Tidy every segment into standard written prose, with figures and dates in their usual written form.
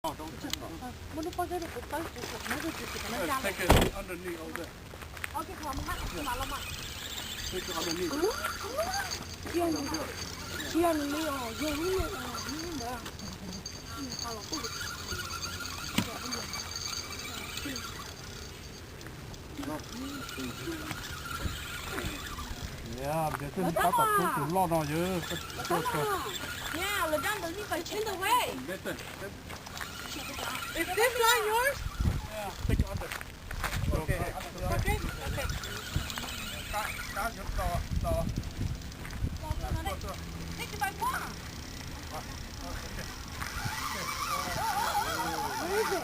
Oh, don't touch it. Take it underneath over there. Take it underneath. Yeah, để trên các cặp thuốc cũng lo nó dữ. Yeah, we're done. Don't even change the way. Listen. Is this one yours? Yeah, take it under. Okay. Okay. Cá giúp to. Take it by one. Where is it?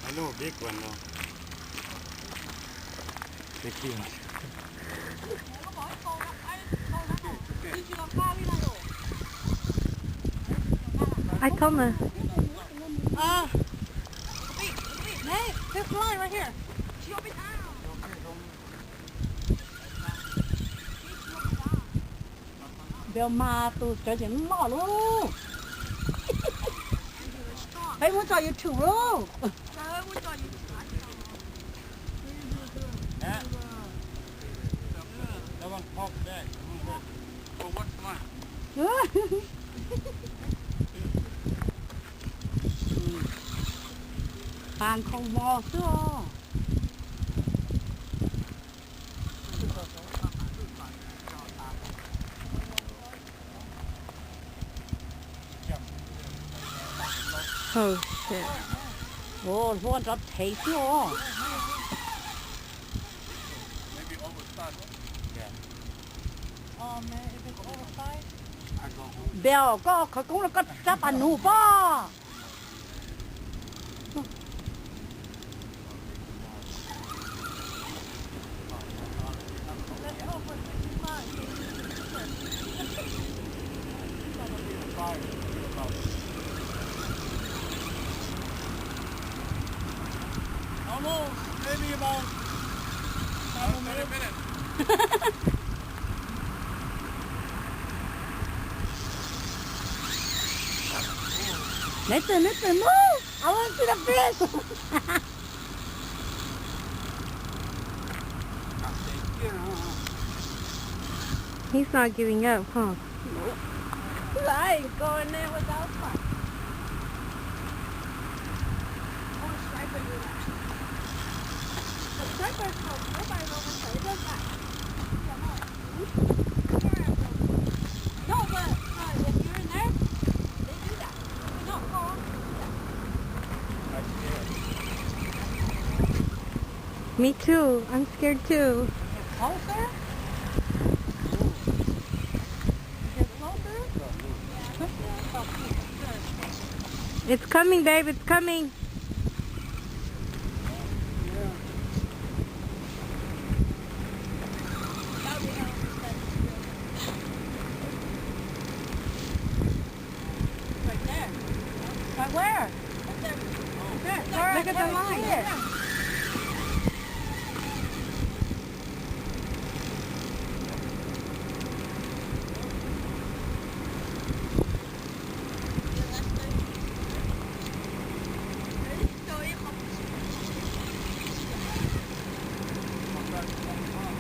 I know a big one though. Big thing. I told her. Hey, this line right here. Béo mà tôi trở thành mỏ luôn. Hey, muốn cho you chủ luôn. Yeah. That one pop back. Oh, what's mine? Hàng không mò xưa. Oh shit. Ồ, luôn rất thấy chưa? Maybe oversized. Yeah. Oh man, if it's oversized. I go home. Béo có cũng là có chấp ăn nụ bò. Almost, maybe about 30 minutes. Listen, move! I want to see the fish! He's not giving up, huh? I ain't going there without fun. No, but if you're in there, they do that. No, go on. Me too. I'm scared too. Closer? Get closer? It's coming, babe. It's coming. Right there. Right where? Right there. Look at the line. Here.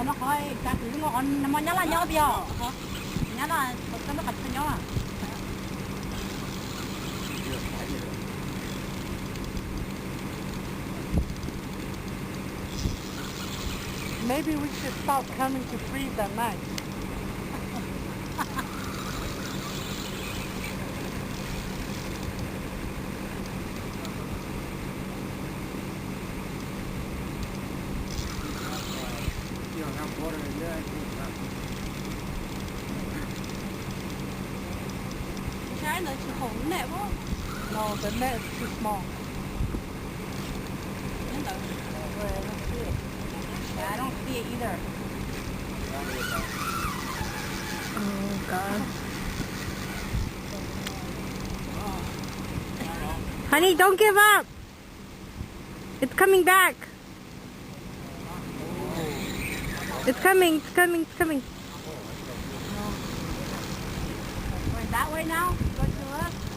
Nó hỏi cả thứ ngon mà nhá là nhau bây giờ hả? Nhá là nó thật cho nhau à? Maybe we should stop coming to freeze at night. You don't have water in there. Cái này chỉ khổ nè bố. No, the net is too small. Yeah, I don't see it either. Oh God. Honey, don't give up. It's coming back. It's coming. It's coming. It's coming. That way now? Go to the left?